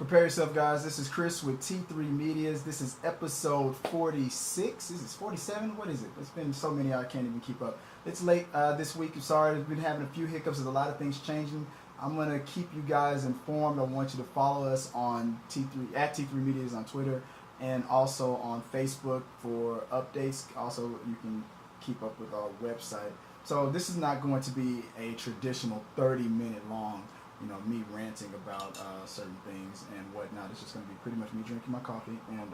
Prepare yourself, guys. This is Chris with T3 Medias. This is episode 46. Is this 47? What is it? It's been so many I can't even keep up. It's late this week. I'm sorry. I've been having a few hiccups. There's a lot of things changing. I'm going to keep you guys informed. I want you to follow us on T3 at T3 Medias on Twitter and also on Facebook for updates. Also, you can keep up with our website. So this is not going to be a traditional 30-minute long, me ranting about certain things and whatnot. It's just going to be pretty much me drinking my coffee and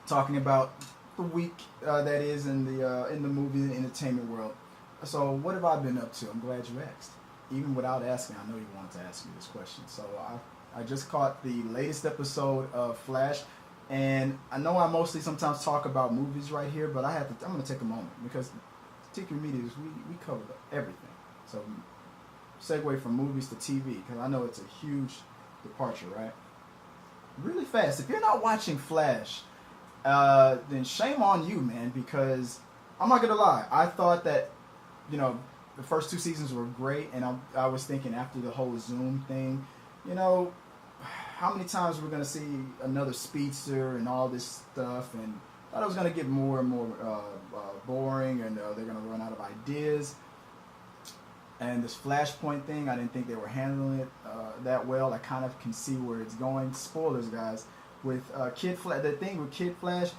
talking about the week that is in the movie and entertainment world. So what have I been up to? I'm glad you asked. Even without asking, I know you wanted to ask me this question. So I just caught the latest episode of Flash, and I know I mostly sometimes talk about movies right here, but I'm going to take a moment because T3 Medias, we cover everything. So segue from movies to TV, because I know it's a huge departure, right? Really fast. If you're not watching Flash, then shame on you, man, because I'm not going to lie. I thought that, the first two seasons were great, and I was thinking after the whole Zoom thing, how many times we're going to see another speedster and all this stuff, and I thought it was going to get more and more boring, and they're going to run out of ideas. And this Flashpoint thing, I didn't think they were handling it that well. I kind of can see where it's going. Spoilers, guys. With the thing with Kid Flash,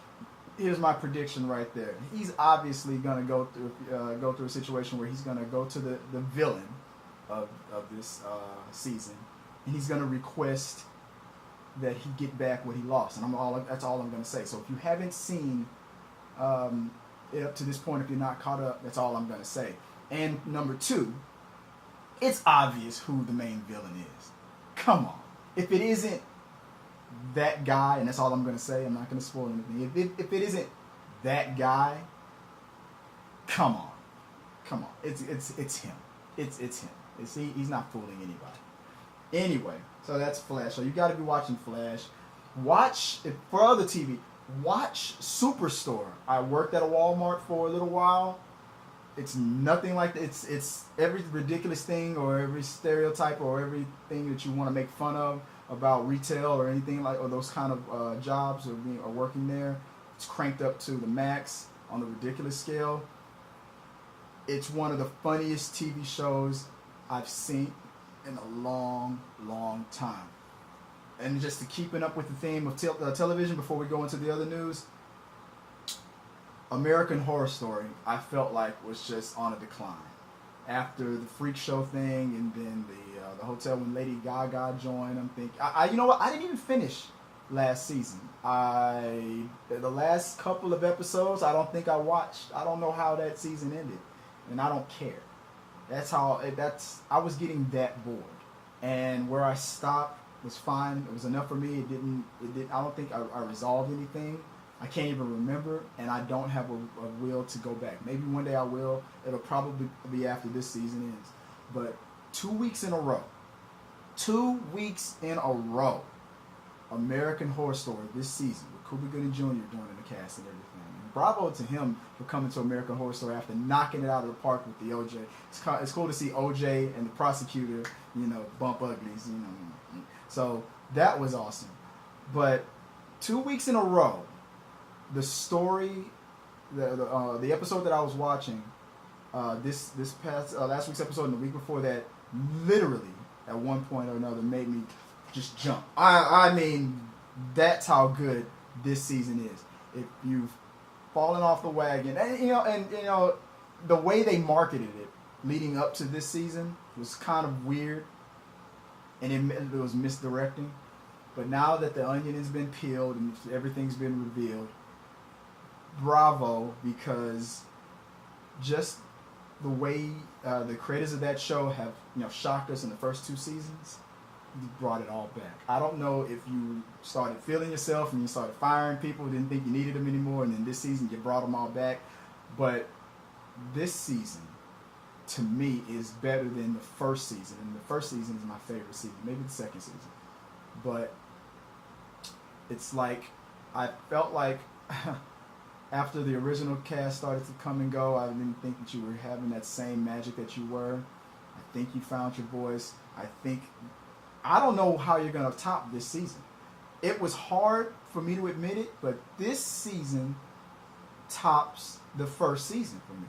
here's my prediction right there. He's obviously going to go through a situation where he's going to go to the villain of this season, and he's going to request that he get back what he lost. And that's all I'm going to say. So if you haven't seen it up to this point, if you're not caught up, that's all I'm going to say. And number two, it's obvious who the main villain is. Come on. If it isn't that guy, and that's all I'm going to say, I'm not going to spoil anything. If it isn't that guy, come on. Come on. It's him. It's him. He's not fooling anybody. Anyway, so that's Flash. So you got to be watching Flash. Watch, for other TV, watch Superstore. I worked at a Walmart for a little while. It's nothing like that. It's every ridiculous thing or every stereotype or everything that you want to make fun of about retail or anything like, or those kind of jobs or working there. It's cranked up to the max on the ridiculous scale. It's one of the funniest TV shows I've seen in a long, long time. And just to keeping up with the theme of television before we go into the other news, American Horror Story, I felt like was just on a decline. After the freak show thing and then the hotel when Lady Gaga joined, I'm thinking, you know what? I didn't even finish last season. The last couple of episodes, I don't think I watched. I don't know how that season ended, and I don't care. I was getting that bored, and where I stopped was fine. It was enough for me. I don't think I resolved anything. I can't even remember, and I don't have a will to go back. Maybe one day I will. It'll probably be after this season ends. But 2 weeks in a row, American Horror Story this season with Cuba Gooding Jr. joining the cast and everything. And bravo to him for coming to American Horror Story after knocking it out of the park with the OJ. It's cool to see OJ and the prosecutor, bump uglies, So that was awesome. But 2 weeks in a row, the story, the episode that I was watching, this past last week's episode and the week before that, literally at one point or another made me just jump. I mean, that's how good this season is. If you've fallen off the wagon, and the way they marketed it leading up to this season was kind of weird, and it was misdirecting. But now that the onion has been peeled and everything's been revealed, bravo, because just the way the creators of that show have shocked us in the first two seasons, you brought it all back. I don't know if you started feeling yourself and you started firing people, didn't think you needed them anymore, and then this season you brought them all back. But this season, to me, is better than the first season, and the first season is my favorite season, maybe the second season. But it's like, I felt like after the original cast started to come and go, I didn't think that you were having that same magic that you were. I think you found your voice. I think I don't know how you're gonna top this season. It was hard for me to admit it, but this season tops the first season for me.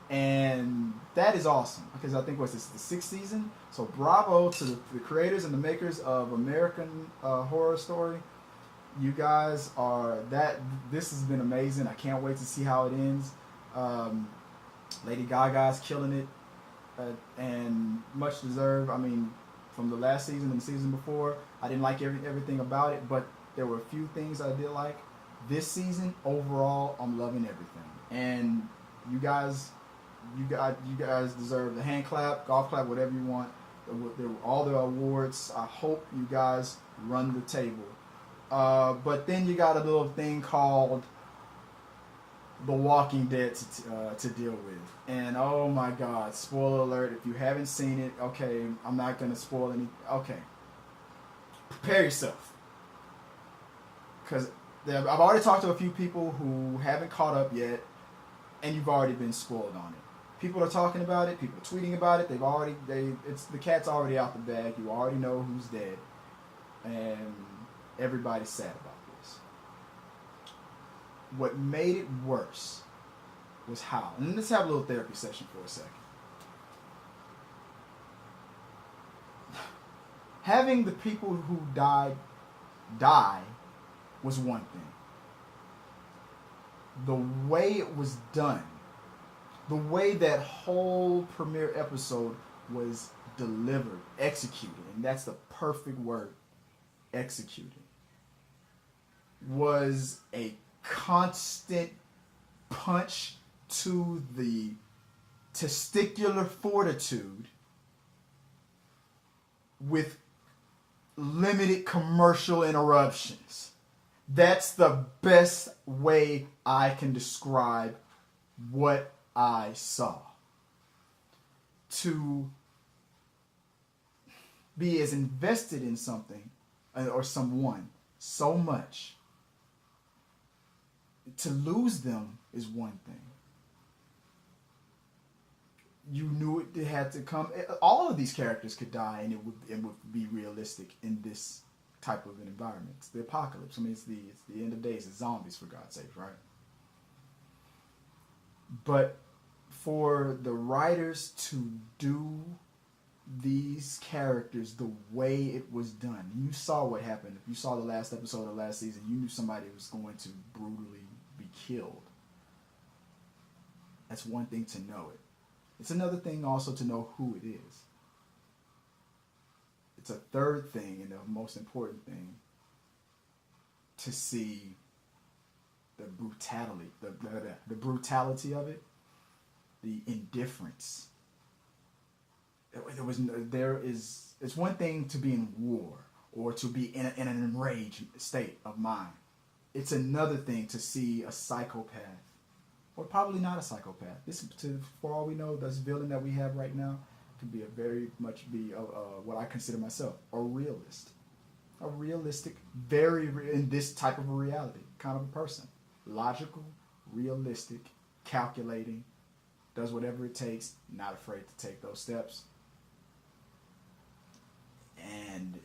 And that is awesome because I think what's this the sixth season. So bravo to the creators and the makers of American Horror Story. You guys are that. This has been amazing. I can't wait to see how it ends. Um, Lady Gaga's killing it, and much deserved. I mean, from the last season and the season before, I didn't like everything about it, but there were a few things I did like. This season, overall, I'm loving everything. And you guys, you guys deserve the hand clap, golf clap, whatever you want. All the awards. I hope you guys run the table. But then you got a little thing called The Walking Dead to deal with. And oh my God, spoiler alert, if you haven't seen it, okay, I'm not going to spoil any. Okay. Prepare yourself. Because I've already talked to a few people who haven't caught up yet, and you've already been spoiled on it. People are talking about it, people are tweeting about it, the cat's already out the bag, you already know who's dead. And everybody's sad about this. What made it worse was how. And let's have a little therapy session for a second. Having the people who die was one thing. The way it was done, the way that whole premiere episode was delivered, executed, and that's the perfect word, executed, was a constant punch to the testicular fortitude with limited commercial interruptions. That's the best way I can describe what I saw. To be as invested in something or someone so much, to lose them is one thing. You knew it had to come. All of these characters could die, and it would be realistic in this type of an environment. It's the apocalypse. I mean, it's the end of days. It's zombies, for God's sake, right? But for the writers to do these characters the way it was done, you saw what happened. If you saw the last episode of last season, you knew somebody was going to brutally be killed. That's one thing to know it. It's another thing also to know who it is. It's a third thing, and the most important thing, to see the brutality of it, the indifference. It's one thing to be in war or to be in an enraged state of mind. It's another thing to see a psychopath, or probably not a psychopath. For all we know, this villain that we have right now could be what I consider myself a realist, a realistic, in this type of a reality kind of a person, logical, realistic, calculating, does whatever it takes, not afraid to take those steps. And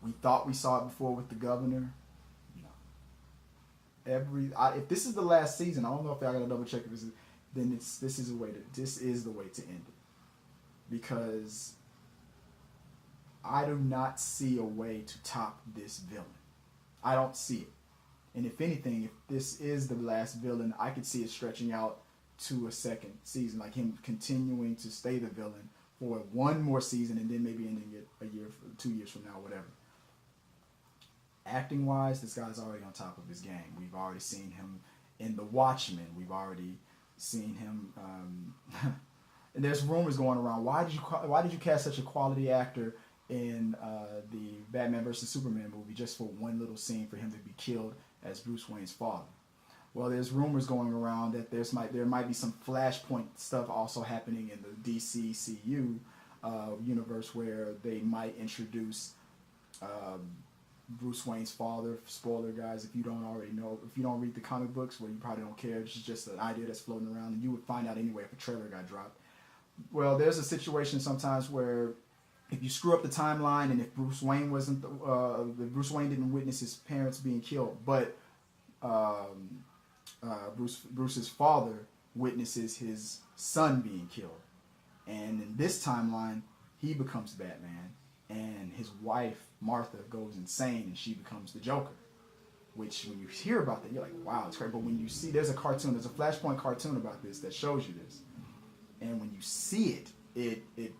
we thought we saw it before with the governor. If this is the last season, I don't know if I gotta double check if this is. Then this is the way to end it, because I do not see a way to top this villain. I don't see it, and if anything, if this is the last villain, I could see it stretching out to a second season, like him continuing to stay the villain for one more season, and then maybe ending it 2 years from now, whatever. Acting wise, this guy's already on top of his game. We've already seen him in The Watchmen. We've already seen him. And there's rumors going around. Why did you cast such a quality actor in the Batman vs Superman movie just for one little scene for him to be killed as Bruce Wayne's father? Well, there's rumors going around that there might be some Flashpoint stuff also happening in the DCCU universe where they might introduce Bruce Wayne's father. Spoiler, guys, if you don't already know, if you don't read the comic books, well, you probably don't care. It's just an idea that's floating around, and you would find out anyway if a trailer got dropped. Well, there's a situation sometimes where if you screw up the timeline, and if Bruce Wayne wasn't, if Bruce Wayne didn't witness his parents being killed, but um, Bruce's father witnesses his son being killed, and in this timeline, he becomes Batman, and his wife Martha goes insane, and she becomes the Joker. Which, when you hear about that, you're like, wow, it's great. But when you see, there's a Flashpoint cartoon about this that shows you this, and when you see it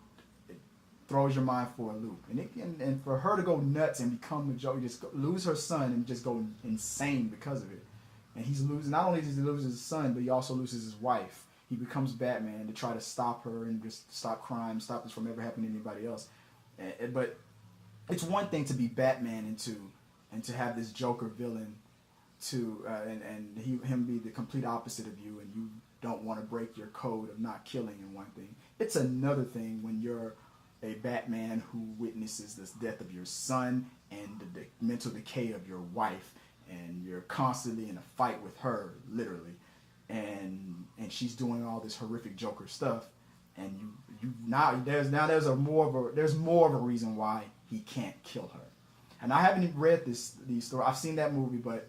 throws your mind for a loop. And for her to go nuts and become the Joker, lose her son and just go insane because of it. And he's losing, not only does he lose his son, but he also loses his wife. He becomes Batman to try to stop her and just stop crime, stop this from ever happening to anybody else. But it's one thing to be Batman and to have this Joker villain him be the complete opposite of you, and you don't want to break your code of not killing in one thing. It's another thing when you're a Batman who witnesses the death of your son and the mental decay of your wife, and you're constantly in a fight with her, literally, and she's doing all this horrific Joker stuff, and there's more of a reason why he can't kill her. And I haven't even read these stories. I've seen that movie, but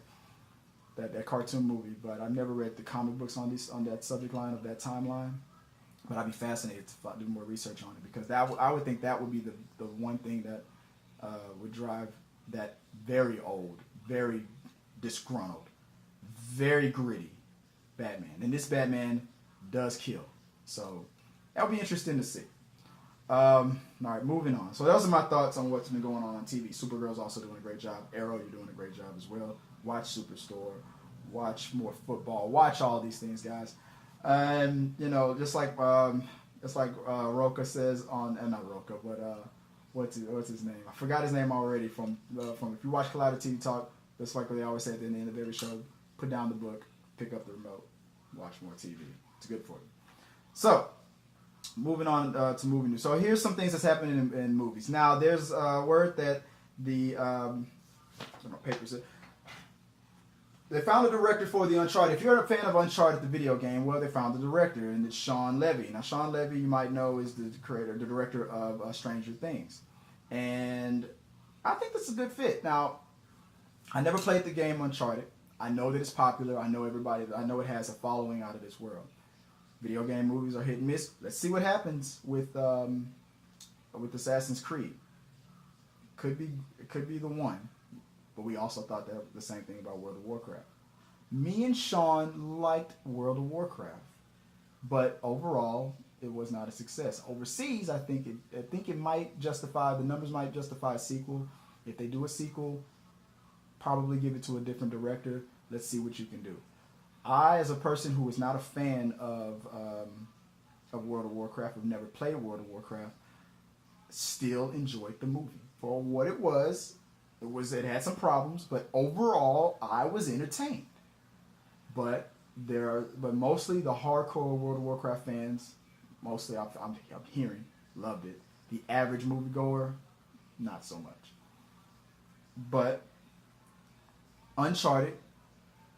that cartoon movie, but I've never read the comic books on that subject line of that timeline. But I'd be fascinated to do more research on it, because I would think that would be the one thing that would drive that very old, very disgruntled, very gritty Batman. And this Batman does kill. So that'll be interesting to see. All right, moving on. So those are my thoughts on what's been going on TV. Supergirl's also doing a great job. Arrow, you're doing a great job as well. Watch Superstore. Watch more football. Watch all these things, guys. And just like Roka says on, not Roka, but what's his name? I forgot his name already. From if you watch Collider TV Talk, that's like what they always say at the end of every show: put down the book, pick up the remote, watch more TV. It's good for you. So, moving on to movie news. So here's some things that's happening in movies. Now, there's a word that the papers. They found a director for the Uncharted. If you're a fan of Uncharted, the video game, well, they found the director, and it's Sean Levy. Now, Sean Levy, you might know, is the director of Stranger Things. And I think this is a good fit. Now, I never played the game Uncharted. I know that it's popular. I know it has a following out of this world. Video game movies are hit and miss. Let's see what happens with Assassin's Creed. It could be the one. But we also thought that the same thing about World of Warcraft. Me and Sean liked World of Warcraft, but overall, it was not a success. Overseas, I think it might justify, the numbers might justify a sequel. If they do a sequel, probably give it to a different director. Let's see what you can do. I, as a person who is not a fan of World of Warcraft, have never played World of Warcraft, still enjoyed the movie for what it was. It had some problems, but overall, I was entertained. But mostly the hardcore World of Warcraft fans, mostly I'm hearing, loved it. The average moviegoer, not so much. But Uncharted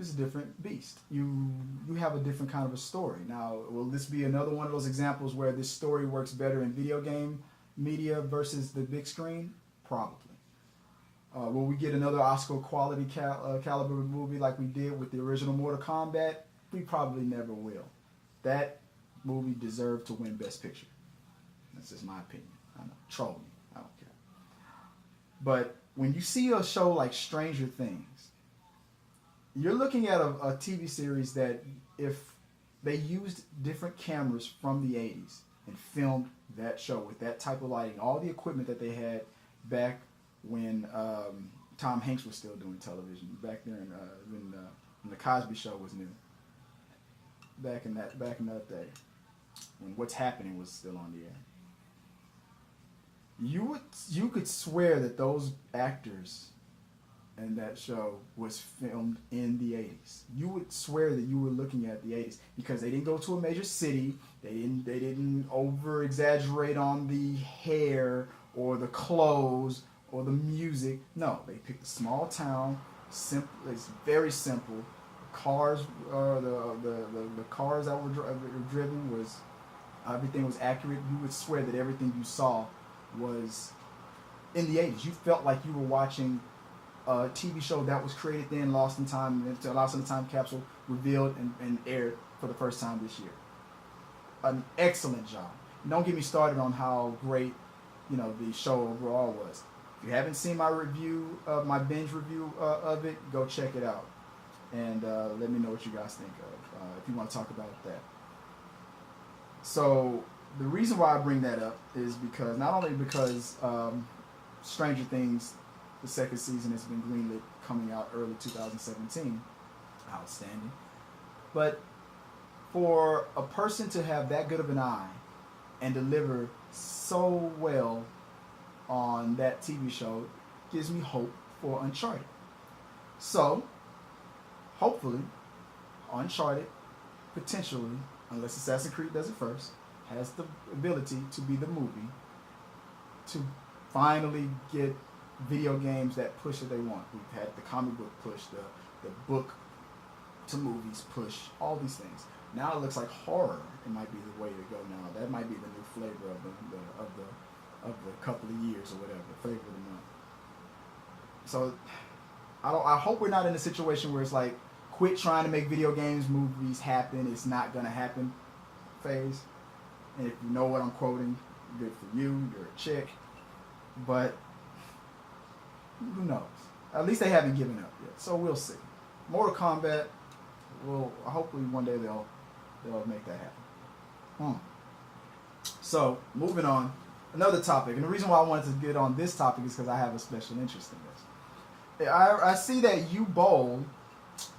is a different beast. You have a different kind of a story. Now, will this be another one of those examples where this story works better in video game media versus the big screen? Probably. Will we get another Oscar quality caliber movie like we did with the original Mortal Kombat? We probably never will. That movie deserved to win Best Picture. That's just my opinion. I know. Troll me. I don't care. But when you see a show like Stranger Things, you're looking at a TV series that, if they used different cameras from the 80s and filmed that show with that type of lighting, all the equipment that they had back when Tom Hanks was still doing television, back then when the Cosby Show was new, back in that day, when What's Happening was still on the air, you could swear that those actors in that show was filmed in the 80s. You would swear that you were looking at the 80s, because they didn't go to a major city. They didn't over exaggerate on the hair or the clothes or the music. No, they picked a small town. Simple. It's very simple. Cars, the cars that were driven, everything was accurate. You would swear that everything you saw was in the 80s. You felt like you were watching a TV show that was created then, lost in time, lost in the time capsule, revealed and aired for the first time this year. An excellent job. Don't get me started on how great, the show overall was. If you haven't seen my review, my binge review of it, go check it out. And let me know what you guys think of, if you want to talk about that. So, the reason why I bring that up is because, not only because Stranger Things, the second season has been greenlit, coming out early 2017, outstanding, but for a person to have that good of an eye and deliver so well on that TV show gives me hope for Uncharted. So, hopefully, Uncharted, potentially, unless Assassin's Creed does it first, has the ability to be the movie to finally get video games that push that they want. We've had the comic book push, the book to movies push, all these things. Now it looks like horror. It might be the way to go now. That might be the new flavor of the couple of years or whatever, the flavor of the month. So I hope we're not in a situation where it's like, quit trying to make video games movies happen. It's not gonna happen phase. And if you know what I'm quoting, good for you. You're a chick. But who knows? At least they haven't given up yet. So we'll see. Mortal Kombat. Well, hopefully one day they'll make that happen. So moving on, another topic, and the reason why I wanted to get on this topic is because I have a special interest in this. I see that Uwe Boll,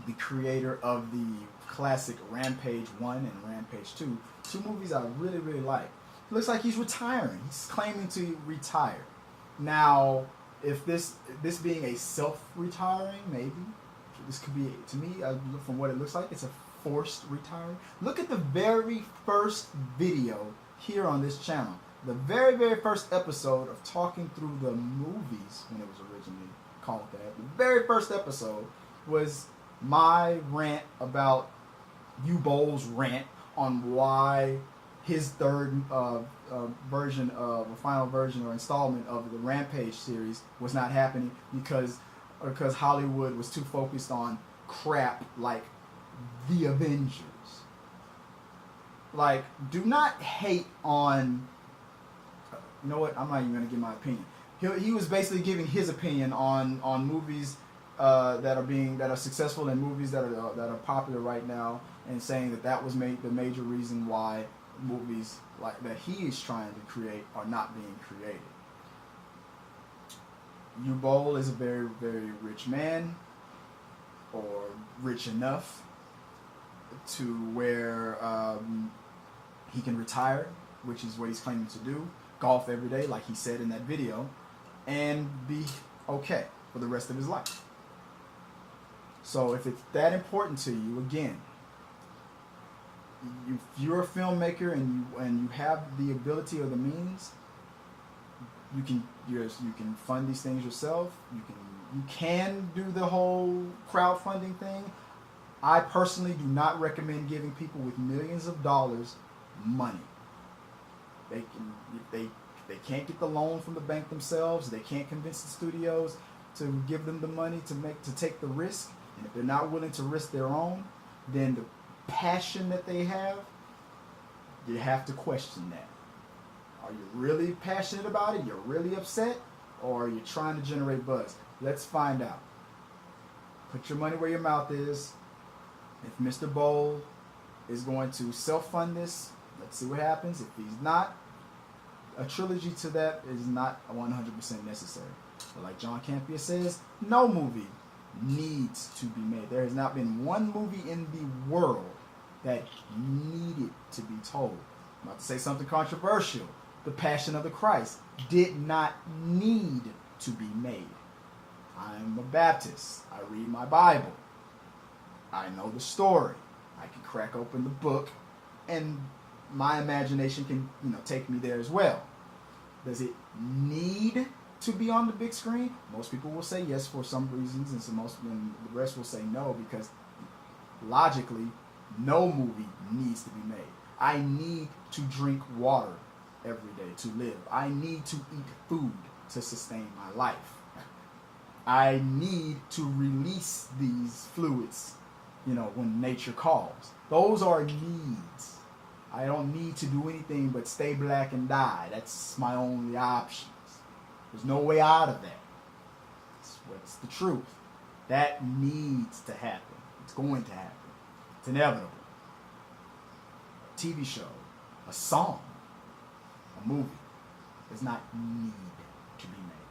the creator of the classic Rampage 1 and Rampage 2, two movies I really, really like. It looks like he's retiring. He's claiming to retire. Now, if this being a self-retiring, maybe, this could be, to me, from what it looks like, it's a forced retiring. Look at the very first video here on this channel. The very, very first episode of talking through the movies, when it was originally called that. The very first episode was my rant about Uwe Boll's rant on why his third version of a final version or installment of the Rampage series was not happening because Hollywood was too focused on crap like the Avengers. Like, do not hate on. You know what? I'm not even going to give my opinion. He was basically giving his opinion on movies that are successful and movies that are popular right now, and saying that was the major reason why movies like that he is trying to create are not being created. Uwe Boll is a very, very rich man, or rich enough to where he can retire, which is what he's claiming to do, golf every day, like he said in that video, and be okay for the rest of his life. So if it's that important to you, again, if you're a filmmaker and you have the ability or the means, you can fund these things yourself. You can do the whole crowdfunding thing. I personally do not recommend giving people with millions of dollars money. If they can't get the loan from the bank themselves, they can't convince the studios to give them the money to take the risk, and if they're not willing to risk their own, then the passion that they have, you have to question that. Are you really passionate about it? You're really upset? Or are you trying to generate buzz? Let's find out. Put your money where your mouth is. If Mr. Boll is going to self-fund this, let's see what happens. If he's not, a trilogy to that is not 100% necessary. But like John Campea says, no movie needs to be made. There has not been one movie in the world that needed to be told. I'm about to say something controversial. The Passion of the Christ did not need to be made. I'm a Baptist. I read my Bible. I know the story. I can crack open the book, and my imagination can, take me there as well. Does it need to be on the big screen? Most people will say yes for some reasons, and the rest will say no, because logically, no movie needs to be made. I need to drink water every day to live. I need to eat food to sustain my life. I need to release these fluids, when nature calls. Those are needs. I don't need to do anything but stay black and die. That's my only options. There's no way out of that. That's what's the truth. That needs to happen. It's going to happen. It's inevitable. A TV show, a song, a movie does not need to be made.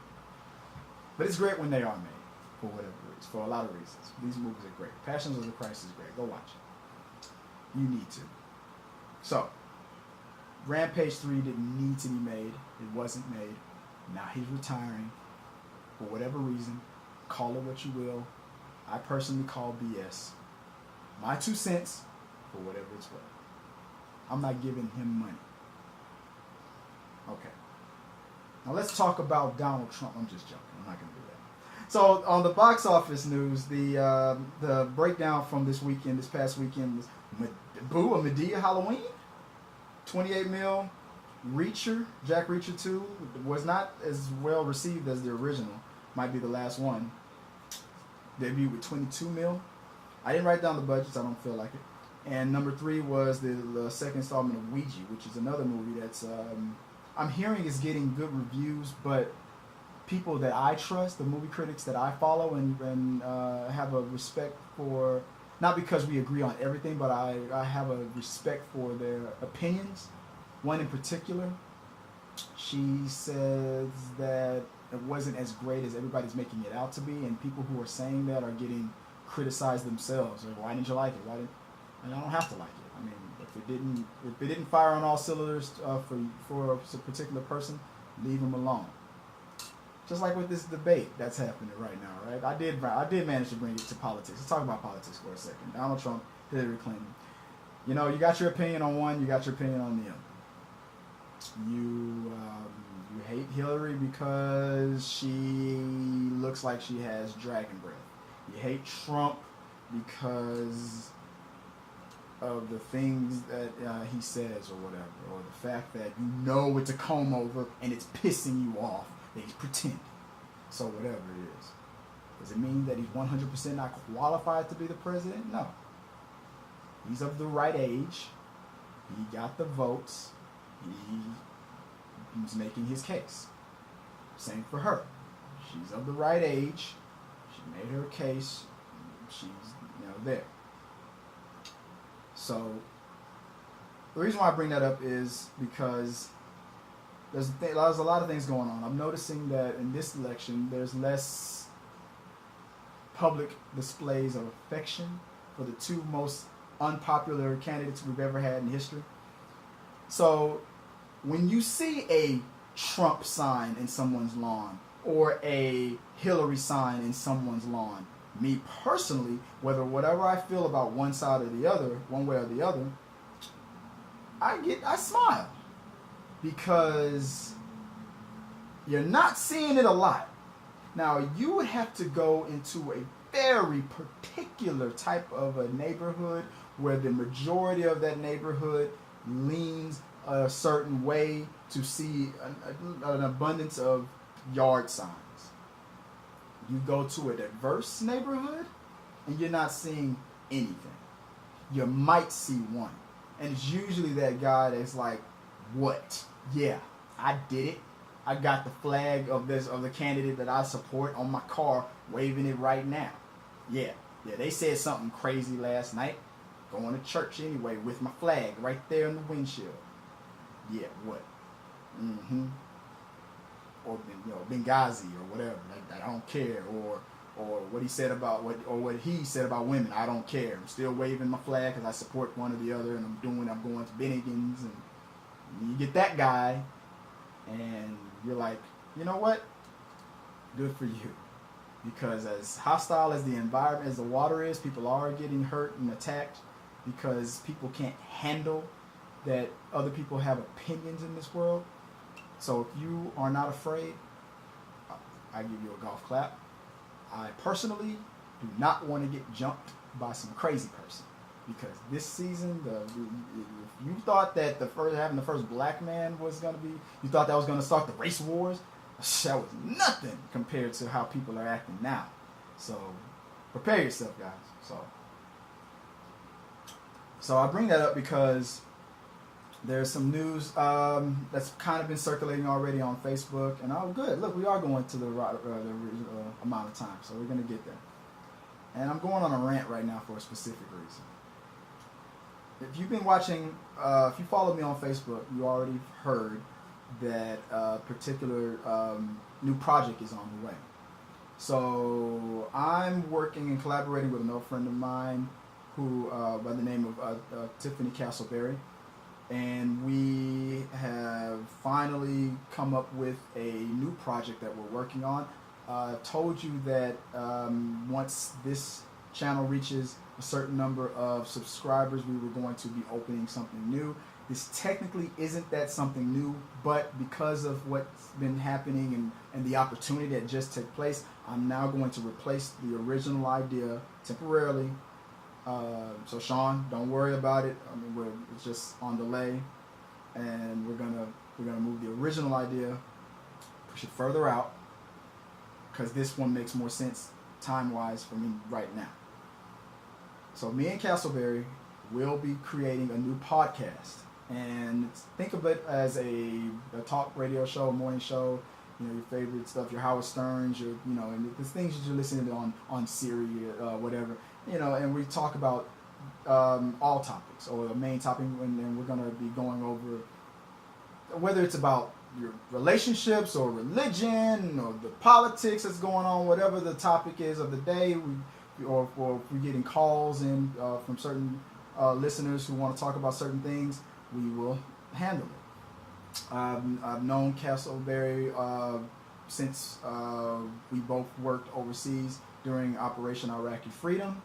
But it's great when they are made, for whatever reason, for a lot of reasons. These movies are great. Passions of the Christ is great. Go watch it. You need to. So, Rampage 3 didn't need to be made. It wasn't made. Now he's retiring. For whatever reason, call it what you will. I personally call BS. My 2 cents, for whatever it's worth. I'm not giving him money. Okay. Now let's talk about Donald Trump. I'm just joking. I'm not going to do that. So on the box office news, the breakdown from this past weekend was a Medea Halloween, 28 mil. Reacher, Jack Reacher 2 was not as well received as the original. Might be the last one. Debuted with 22 mil. I didn't write down the budgets. I don't feel like it. And number 3 was the second installment of Ouija, which is another movie that's I'm hearing is getting good reviews, but people that I trust, the movie critics that I follow and have a respect for, not because we agree on everything, but I have a respect for their opinions. One in particular, she says that it wasn't as great as everybody's making it out to be, and people who are saying that are getting criticized themselves. Like, why didn't you like it? And I don't have to like it. I mean, if it didn't fire on all cylinders for a particular person, leave them alone. Just like with this debate that's happening right now, right? I did manage to bring it to politics. Let's talk about politics for a second. Donald Trump, Hillary Clinton. You got your opinion on one, you got your opinion on the other. You hate Hillary because she looks like she has dragon breath. You hate Trump because of the things that he says or whatever, or the fact that it's a comb over and it's pissing you off that he's pretending. So whatever it is. Does it mean that he's 100% not qualified to be the president? No. He's of the right age. He got the votes. He's making his case. Same for her. She's of the right age. She made her case. She's there. So the reason why I bring that up is because there's a lot of things going on. I'm noticing that in this election there's less public displays of affection for the 2 most unpopular candidates we've ever had in history. So when you see a Trump sign in someone's lawn or a Hillary sign in someone's lawn, me personally, whatever I feel about one side or the other, one way or the other, I smile, because you're not seeing it a lot. Now, you would have to go into a very particular type of a neighborhood where the majority of that neighborhood leans a certain way to see an abundance of yard signs. You go to a diverse neighborhood and you're not seeing anything. You might see one. And it's usually that guy that's like, what? Yeah, I did it. I got the flag of the candidate that I support on my car, waving it right now. Yeah, they said something crazy last night. Going to church anyway with my flag right there in the windshield. Yeah, what? Or Benghazi or whatever. I don't care. Or what he said about what he said about women. I don't care. I'm still waving my flag because I support one or the other, and I'm going to Bennigan's, and you get that guy, and you're like, you know what? Good for you. Because as hostile as the environment, as the water is, people are getting hurt and attacked because people can't handle that other people have opinions in this world. So if you are not afraid, I give you a golf clap. I personally do not want to get jumped by some crazy person, because this season, you thought that having the first black man was gonna be, you thought that was gonna start the race wars. That was nothing compared to how people are acting now. So prepare yourself, guys. So I bring that up because there's some news that's kind of been circulating already on Facebook, and oh, good. Look, we are going to the amount of time, so we're going to get there. And I'm going on a rant right now for a specific reason. If you've been watching, if you follow me on Facebook, you already heard that a particular new project is on the way. So I'm working and collaborating with an old friend of mine who, by the name of Tiffany Castleberry. And we have finally come up with a new project that we're working on. Told you that once this channel reaches a certain number of subscribers, we were going to be opening something new. This technically isn't that something new, but because of what's been happening and the opportunity that just took place, I'm now going to replace the original idea temporarily. So Sean, don't worry about it. I mean, it's just on delay, and we're gonna move the original idea, push it further out, because this one makes more sense time-wise for me right now. So me and Castleberry will be creating a new podcast, and think of it as a talk radio show, a morning show. You know, your favorite stuff, your Howard Sterns, and the things that you're listening to on Siri, whatever. And we talk about all topics, or the main topic, and we're going to be going over whether it's about your relationships or religion or the politics that's going on, whatever the topic is of the day, or if we're getting calls in from certain listeners who want to talk about certain things, we will handle it. I've known Castleberry since we both worked overseas during Operation Iraqi Freedom.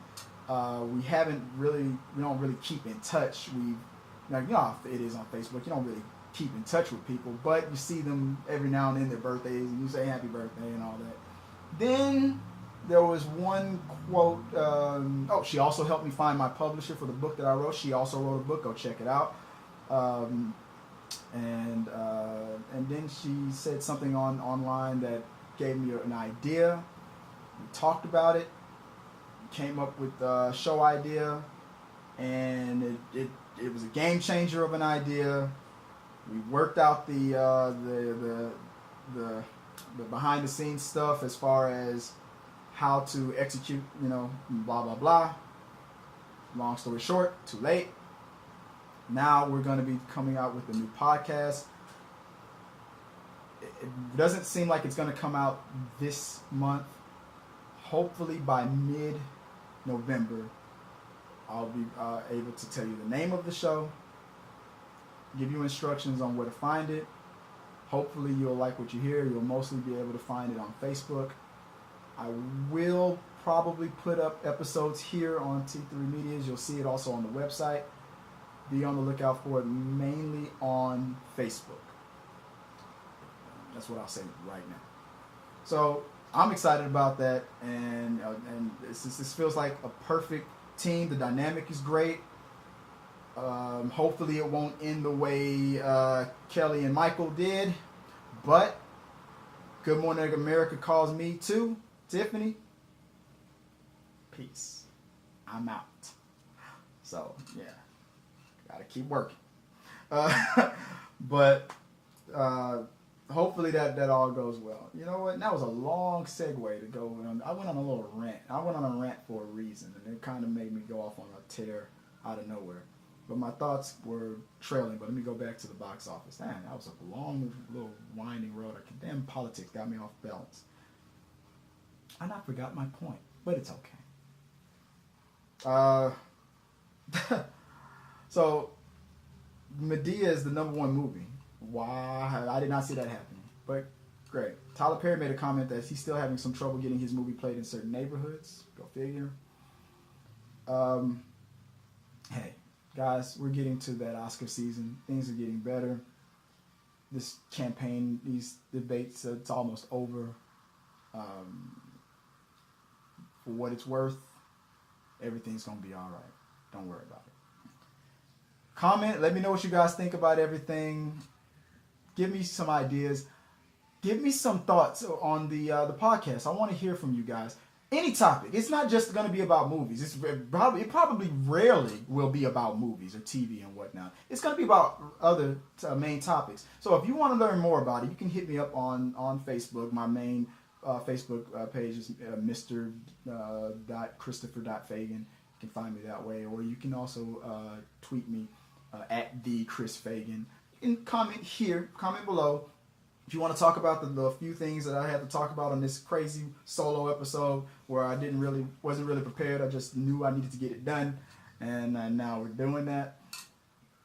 We don't really keep in touch. It is on Facebook. You don't really keep in touch with people, but you see them every now and then, their birthdays, and you say happy birthday and all that. Then there was one quote. She also helped me find my publisher for the book that I wrote. She also wrote a book. Go check it out. And then she said something online that gave me an idea. We talked about it, came up with a show idea, and it was a game changer of an idea. We worked out the behind the scenes stuff as far as how to execute, blah blah blah. Long story short, too late. Now we're going to be coming out with a new podcast. It doesn't seem like it's going to come out this month. Hopefully by mid-November, I'll be able to tell you the name of the show, give you instructions on where to find it. Hopefully you'll like what you hear. You'll mostly be able to find it on Facebook. I will probably put up episodes here on T3 Medias. You'll see it also on the website. Be on the lookout for it mainly on Facebook. That's what I'll say right now. So I'm excited about that, and this feels like a perfect team. The dynamic is great. Hopefully it won't end the way Kelly and Michael did, but Good Morning America calls me too. Tiffany, peace. I'm out. So yeah, gotta keep working. But hopefully that all goes well. You know what? That was a long segue to go on. I went on a little rant. I went on a rant for a reason, and it kind of made me go off on a tear out of nowhere. But my thoughts were trailing. But let me go back to the box office. Man, that was a long, little winding road. Damn politics got me off balance. And I forgot my point, but it's okay. So, Medea is the #1 movie. Why? I did not see that happening. But great. Tyler Perry made a comment that he's still having some trouble getting his movie played in certain neighborhoods. Go figure. Hey, guys, we're getting to that Oscar season. Things are getting better. This campaign, these debates, it's almost over. For what it's worth, everything's going to be all right. Don't worry about it. Comment. Let me know what you guys think about everything. Give me some ideas. Give me some thoughts on the podcast. I want to hear from you guys. Any topic. It's not just going to be about movies. It probably rarely will be about movies or TV and whatnot. It's going to be about other main topics. So if you want to learn more about it, you can hit me up on Facebook. My main Facebook page is Mr.Christopher.Fagan. You can find me that way. Or you can also tweet me at the Chris Fagan. You can comment here, comment below. If you want to talk about the few things that I had to talk about on this crazy solo episode where I wasn't really prepared, I just knew I needed to get it done, and now we're doing that.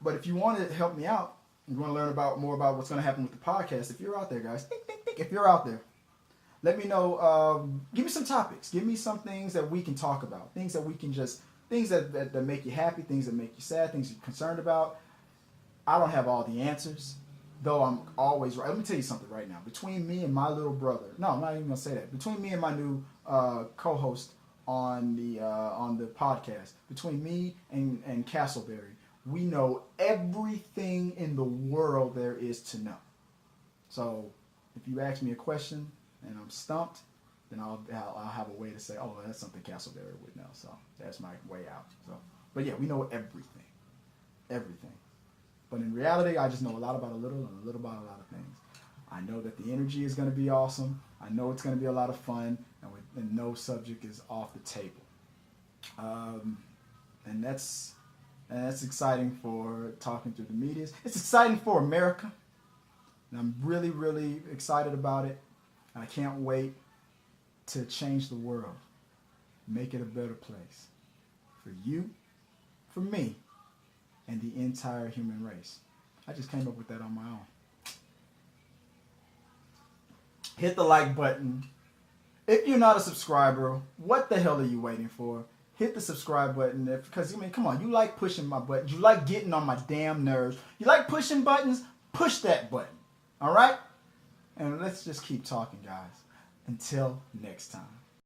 But if you want to help me out, you want to learn more about what's going to happen with the podcast, if you're out there, guys, think. If you're out there, let me know. Give me some topics. Give me some things that we can talk about. Things that make you happy, things that make you sad, things you're concerned about. I don't have all the answers. Though I'm always right. Let me tell you something right now. Between me and my little brother, no, I'm not even gonna say that. Between me and my new co-host on the podcast, between me and Castleberry, we know everything in the world there is to know. So if you ask me a question and I'm stumped, then I'll have a way to say, oh, that's something Castleberry would know. So that's my way out. So, but yeah, we know everything. But in reality, I just know a lot about a little and a little about a lot of things. I know that the energy is going to be awesome. I know it's going to be a lot of fun, and no subject is off the table. And that's exciting for talking through the media. It's exciting for America, and I'm really, really excited about it. I can't wait to change the world, make it a better place for you, for me, and the entire human race. I just came up with that on my own. Hit the like button. If you're not a subscriber, what the hell are you waiting for? Hit the subscribe button because, come on, you like pushing my buttons. You like getting on my damn nerves. You like pushing buttons? Push that button. All right? And let's just keep talking, guys. Until next time.